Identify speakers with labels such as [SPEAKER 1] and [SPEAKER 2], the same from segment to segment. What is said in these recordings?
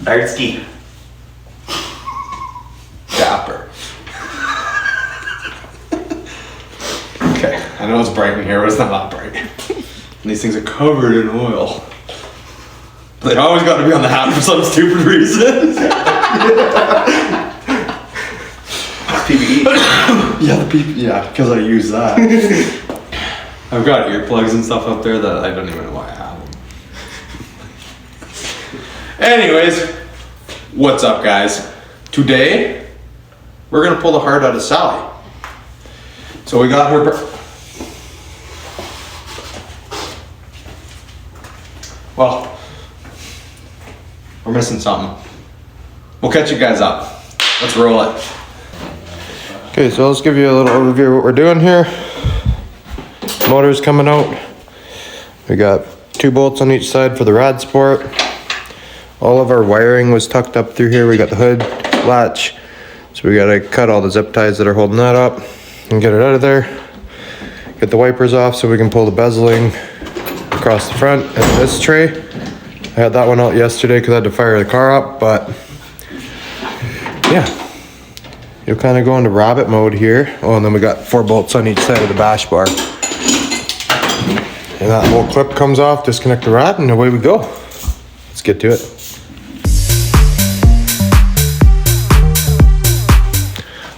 [SPEAKER 1] Trusty.
[SPEAKER 2] Dapper. Okay, I know it's bright in here, but it's not bright. And these things are covered in oil. They always got to be on the hat for some stupid reason.
[SPEAKER 1] PPE.
[SPEAKER 2] Yeah, because I use that. I've got earplugs and stuff up there that I don't even know why I have them. Anyways, what's up, guys? Today, we're gonna pull the heart out of Sally. So we got her. Well, we're missing something. We'll catch you guys up. Let's roll it. Okay, so let's give you a little overview of what we're doing here. Motor's coming out. We got 2 bolts on each side for the rad sport. All of our wiring was tucked up through here. We got the hood latch. So we gotta cut all the zip ties that are holding that up and get it out of there. Get the wipers off so we can pull the bezeling across the front and this tray. I had that one out yesterday because I had to fire the car up, but yeah. You'll kind of go into rabbit mode here. Oh, and then we got 4 bolts on each side of the bash bar. And that whole clip comes off, disconnect the rod, and away we go. Let's get to it.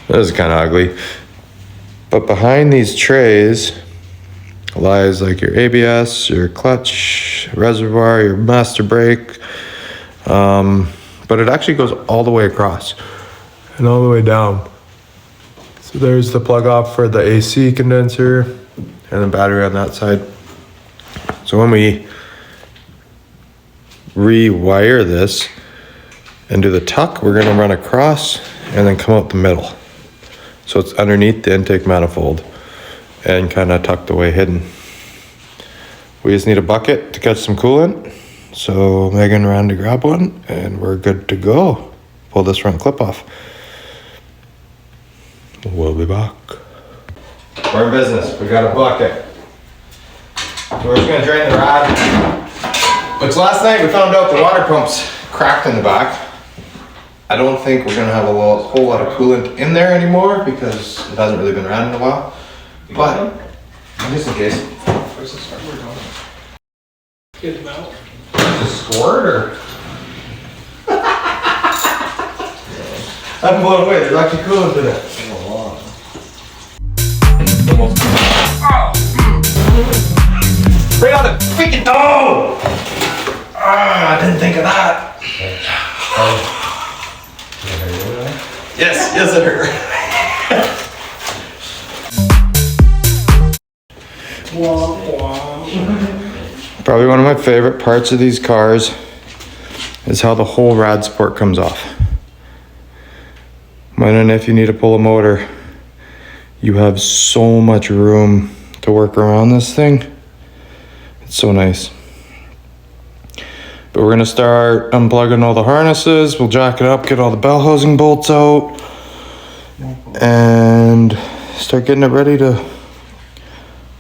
[SPEAKER 2] This is kind of ugly. But behind these trays lies like your ABS, your clutch, reservoir, your master brake. But it actually goes all the way across and all the way down. So there's the plug off for the AC condenser and the battery on that side. So when we rewire this and do the tuck, we're gonna run across and then come out the middle. So it's underneath the intake manifold and kind of tucked away hidden. We just need a bucket to catch some coolant. So Megan ran to grab one and we're good to go. Pull this front clip off. We'll be back. We're in business. We got a bucket. So we're just gonna drain the rod. Which last night we found out the water pump's cracked in the back. I don't think we're gonna have a whole lot of coolant in there anymore because it hasn't really been ran in a while. But just in case.
[SPEAKER 3] Where's the start we're going? Get them out.
[SPEAKER 2] Is it squirt or? I'm blown away. There's actually coolant in it. Bring on the freaking dough! Ah, I didn't think of that. Yes, it hurt. Probably one of my favorite parts of these cars is how the whole rad support comes off. When and if you need to pull a motor, you have so much room to work around this thing. It's so nice. But we're gonna start unplugging all the harnesses. We'll jack it up, get all the bell housing bolts out, and start getting it ready to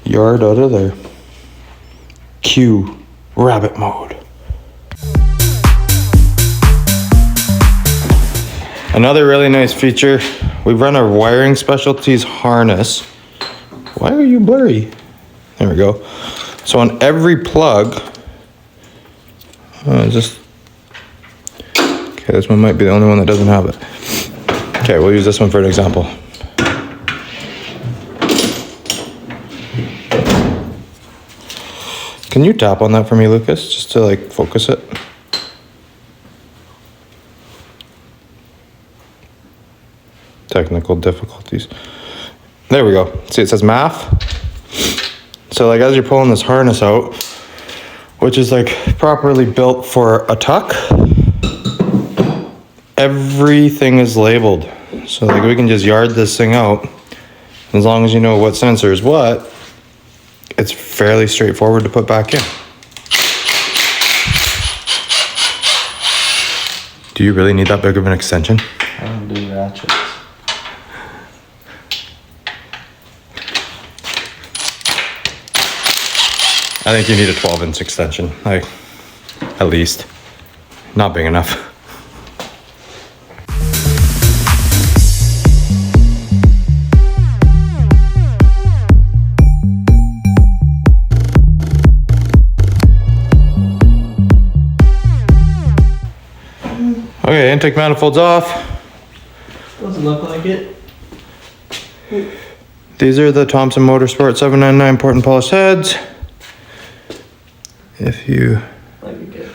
[SPEAKER 2] yard out of there. Cue rabbit mode. Another really nice feature, we run a wiring specialties harness. Why are you blurry? There we go. So on every plug, okay, this one might be the only one that doesn't have it. Okay, we'll use this one for an example. Can you tap on that for me, Lucas, just to like focus it? Technical difficulties. There we go. See, it says MAF. So like as you're pulling this harness out, which is like properly built for a tuck, everything is labeled. So like we can just yard this thing out. As long as you know what sensor is what, it's fairly straightforward to put back in. Do you really need that big of an extension?
[SPEAKER 1] I don't do ratchets.
[SPEAKER 2] I think you need a 12-inch extension, like at least. Not big enough. Okay, intake manifold's off.
[SPEAKER 3] Doesn't look like it.
[SPEAKER 2] These are the Thompson Motorsport 799 port and polished heads. If you,
[SPEAKER 3] Might be good.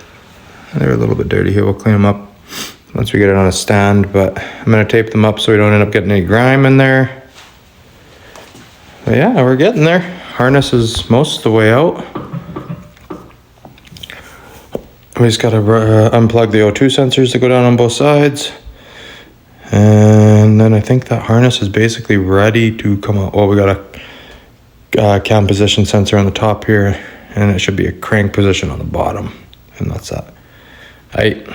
[SPEAKER 2] they're a little bit dirty here, we'll clean them up once we get it on a stand, but I'm gonna tape them up so we don't end up getting any grime in there. But yeah, we're getting there. Harness is most of the way out. We just gotta unplug the O2 sensors that go down on both sides. And then I think that harness is basically ready to come out. Well, we got a cam position sensor on the top here, and it should be a crank position on the bottom. And that's that. Aight.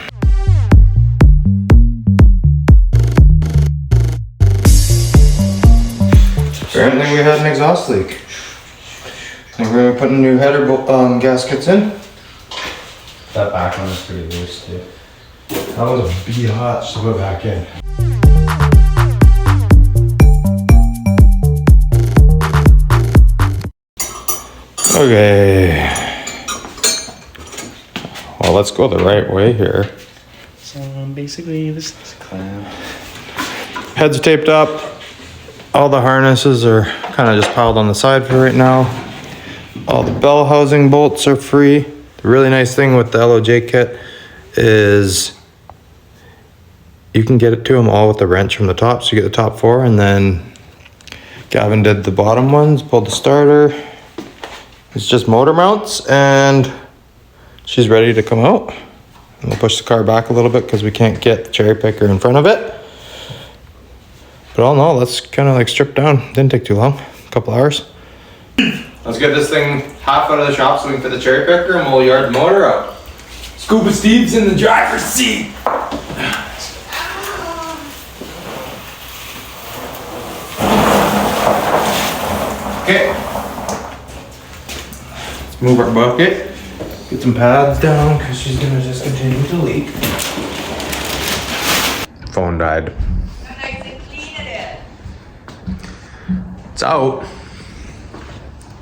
[SPEAKER 2] Apparently we had an exhaust leak. We're gonna be putting new header gaskets in.
[SPEAKER 1] That back one is pretty loose too.
[SPEAKER 2] That was a biatch to put back in. Okay. Well, let's go the right way here.
[SPEAKER 3] So basically this is clamp.
[SPEAKER 2] Heads are taped up. All the harnesses are kind of just piled on the side for right now. All the bell housing bolts are free. The really nice thing with the LOJ kit is you can get it to them all with the wrench from the top. So you get the top four, and then Gavin did the bottom ones, pulled the starter. It's just motor mounts, and she's ready to come out. And we'll push the car back a little bit because we can't get the cherry picker in front of it. But all in all, let's kind of like strip down. Didn't take too long, a couple hours. Let's get this thing half out of the shop so we can fit the cherry picker, and we'll yard the motor out. Scuba Steve's in the driver's seat. Okay. Let's move our bucket. Get some pads down because she's gonna just continue to leak. Phone died. It's out.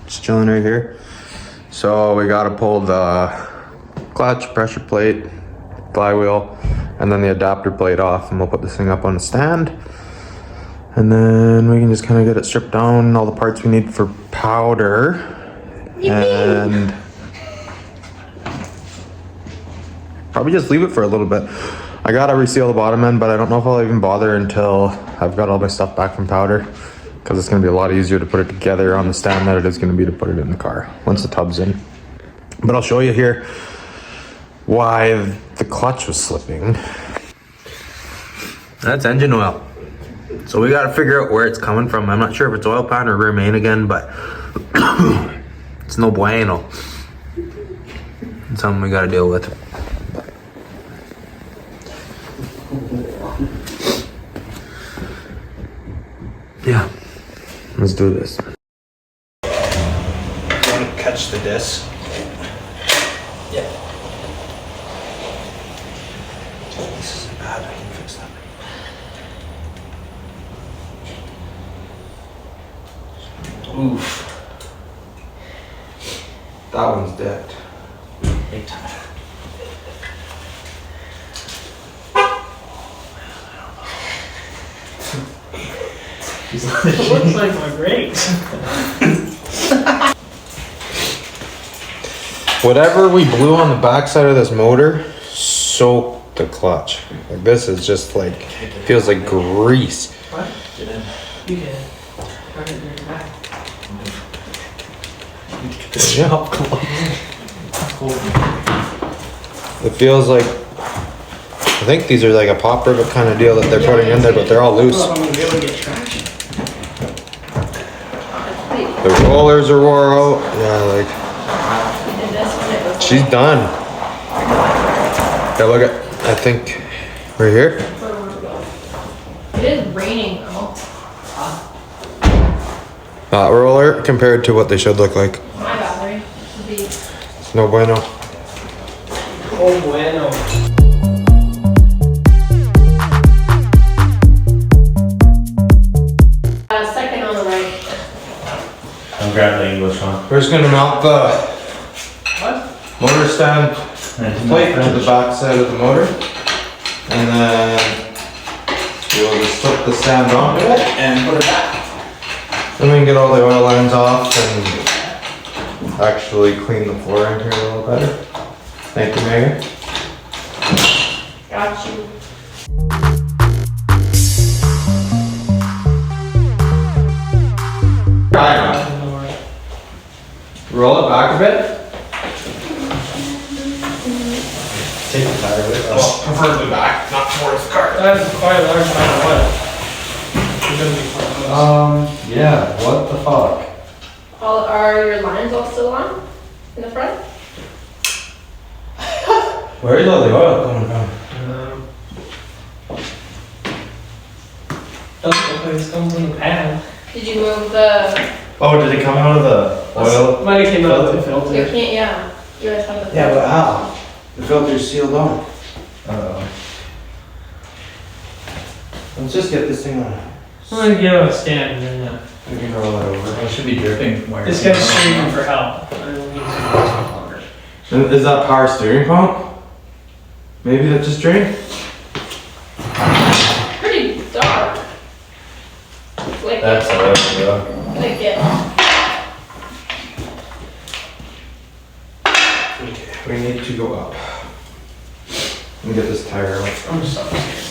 [SPEAKER 2] Just chilling right here. So we gotta pull the clutch, pressure plate, flywheel, and then the adapter plate off, and we'll put this thing up on a stand. And then we can just kind of get it stripped down, all the parts we need for powder. And probably just leave it for a little bit. I gotta reseal the bottom end, but I don't know if I'll even bother until I've got all my stuff back from powder, because it's gonna be a lot easier to put it together on the stand than it is gonna be to put it in the car once the tub's in. But I'll show you here why the clutch was slipping. That's engine oil. So we gotta figure out where it's coming from. I'm not sure if it's oil pan or rear main again, but it's no bueno. It's something we gotta deal with. Yeah, let's do this. Don't catch the disc.
[SPEAKER 3] Yeah.
[SPEAKER 2] This isn't bad, I can fix that.
[SPEAKER 1] Oof.
[SPEAKER 2] That one's dead.
[SPEAKER 3] Big time. It looks like my brakes.
[SPEAKER 2] Whatever we blew on the backside of this motor soaked the clutch. Like this is just like, feels like grease.
[SPEAKER 3] What? Get in. You get in. Run it in your back. Get the shop closed.
[SPEAKER 2] It feels like, I think these are like a pop rivet kind of deal that they're putting in there, but they're all loose.
[SPEAKER 3] I'm gonna be able to get traction.
[SPEAKER 2] The rollers are wore out. Yeah, like, she's done. Yeah, look at, I think, right here.
[SPEAKER 4] It is raining though.
[SPEAKER 2] That roller compared to what they should look like.
[SPEAKER 4] My battery should be.
[SPEAKER 2] It's no bueno.
[SPEAKER 3] Oh bueno.
[SPEAKER 4] Second on the right.
[SPEAKER 1] I'll grab the English one.
[SPEAKER 2] We're just gonna mount the
[SPEAKER 3] What?
[SPEAKER 2] motor stand plate to the back side of the motor. And then we'll just flip the sand onto it and put it back. Then we can get all the oil lines off and actually clean the floor in here a little better. Thank you, Megan.
[SPEAKER 4] Got you.
[SPEAKER 2] Roll it back a bit. Take the tire with it. Well, preferably back, not towards the car.
[SPEAKER 3] That's quite a large amount of oil. You're gonna be fine.
[SPEAKER 1] Yeah, what the fuck?
[SPEAKER 4] Are your lines all still on in the front?
[SPEAKER 1] Where is all the oil coming from?
[SPEAKER 3] Doesn't look like it's coming from the pan.
[SPEAKER 4] Did you move the?
[SPEAKER 1] Oh, did it come out of the oil?
[SPEAKER 3] Might have came out of the
[SPEAKER 4] You
[SPEAKER 3] filter.
[SPEAKER 4] can't. Yeah. You guys have the.
[SPEAKER 1] Yeah, but how?
[SPEAKER 2] The filter's sealed on.
[SPEAKER 1] Let's just get this thing on.
[SPEAKER 3] I'm gonna give it a stand and then,
[SPEAKER 1] We can roll it over.
[SPEAKER 5] It should be dripping. Where
[SPEAKER 3] this guy's screaming for help. I don't need to longer.
[SPEAKER 1] Is that power steering pump? Maybe that just drained?
[SPEAKER 4] Pretty dark. Like
[SPEAKER 1] That's
[SPEAKER 4] it.
[SPEAKER 1] how that would go.
[SPEAKER 4] Like it.
[SPEAKER 2] We need to go up. Let me get this tire out.
[SPEAKER 3] I'm just upstairs.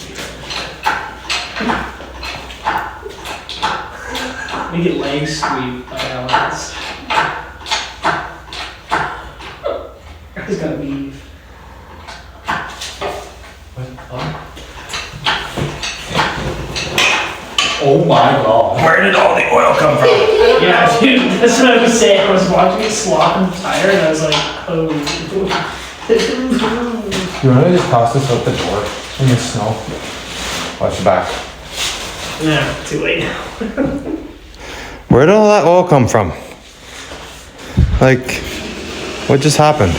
[SPEAKER 3] We get leg sweep by elements. He's gotta leave.
[SPEAKER 5] Oh my god.
[SPEAKER 1] Where did all the oil come from?
[SPEAKER 3] Yeah, dude, that's what I was saying. I was watching it slop and tire and I was like, oh.
[SPEAKER 2] You wanna just toss this out the door in the snow? Watch your back.
[SPEAKER 3] Nah, too late now.
[SPEAKER 2] Where did all that oil come from? Like, what just happened?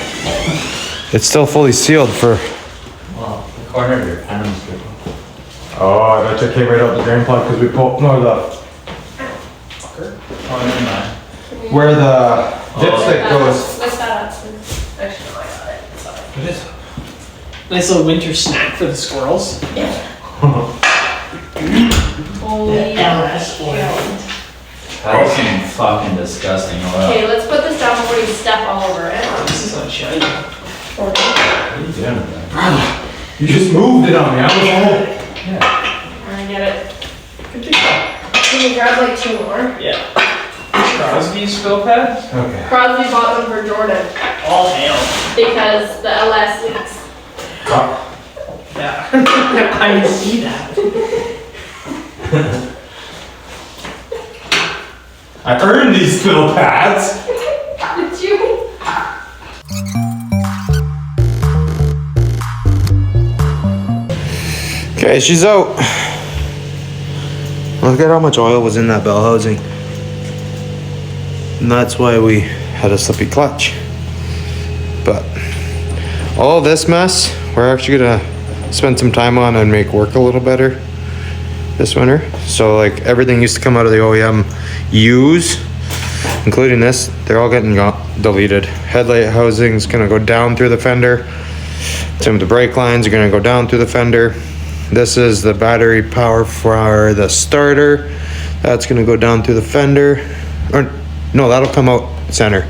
[SPEAKER 2] It's still fully sealed for...
[SPEAKER 5] Well, the corner of your pan is dripping.
[SPEAKER 2] Oh, I bet you it came right out the drain plug because we pulled, no,
[SPEAKER 5] Oh, never mind.
[SPEAKER 2] where the dipstick goes.
[SPEAKER 4] What's that? Actually, no, I got it. Sorry.
[SPEAKER 5] What is it?
[SPEAKER 3] Nice little winter snack for the squirrels.
[SPEAKER 4] Holy
[SPEAKER 3] LS oil.
[SPEAKER 4] shit.
[SPEAKER 5] That seems fucking disgusting.
[SPEAKER 4] Okay, let's put this down before you step all over it.
[SPEAKER 3] This is not shiny.
[SPEAKER 5] What are you doing with that?
[SPEAKER 2] You just moved it on me, I was home.
[SPEAKER 4] I get it. Can you grab like 2 more?
[SPEAKER 3] Yeah. Crosby spill pad?
[SPEAKER 2] Okay.
[SPEAKER 4] Crosby bought them for Jordan
[SPEAKER 3] All hail.
[SPEAKER 4] because the LS leaks.
[SPEAKER 3] Yeah. I didn't see that.
[SPEAKER 1] I earned these spill pads.
[SPEAKER 4] Did you?
[SPEAKER 2] Okay, she's out. Look at how much oil was in that bell housing. And that's why we had a slippy clutch. But all this mess, we're actually gonna spend some time on and make work a little better this winter. So like everything used to come out of the OEM U's, including this, they're all getting deleted. Headlight housing's gonna go down through the fender. Some of the brake lines are gonna go down through the fender. This is the battery power for the starter. That's gonna go down through the fender. Or no, that'll come out center.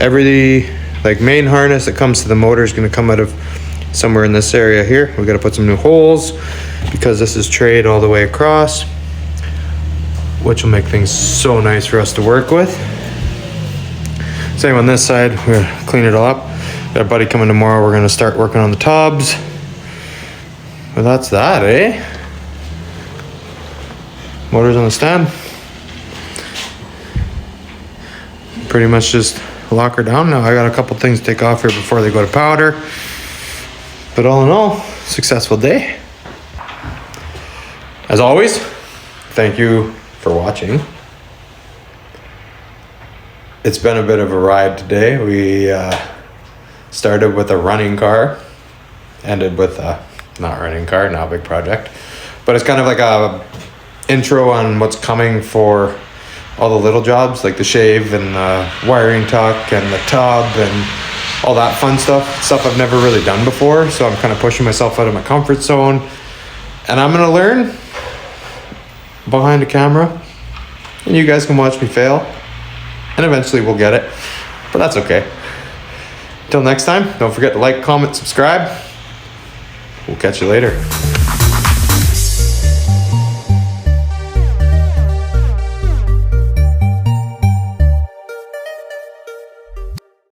[SPEAKER 2] Every like main harness that comes to the motor is gonna come out of somewhere in this area here. We gotta put some new holes because this is trade all the way across, which will make things so nice for us to work with. Same on this side, we're gonna clean it all up. Got a buddy coming tomorrow, we're gonna start working on the tubs. But that's that, eh? Motor's on the stand. Pretty much just lock her down now. I got a couple things to take off here before they go to powder. But all in all, successful day. As always, thank you for watching. It's been a bit of a ride today. We started with a running car, ended with a not running car, not a big project. But it's kind of like a intro on what's coming for all the little jobs, like the shave and the wiring tuck and the tub and all that fun stuff I've never really done before. So I'm kind of pushing myself out of my comfort zone, and I'm gonna learn behind a camera, and you guys can watch me fail, and eventually we'll get it, but that's okay. Till next time, don't forget to like, comment, subscribe. We'll catch you later.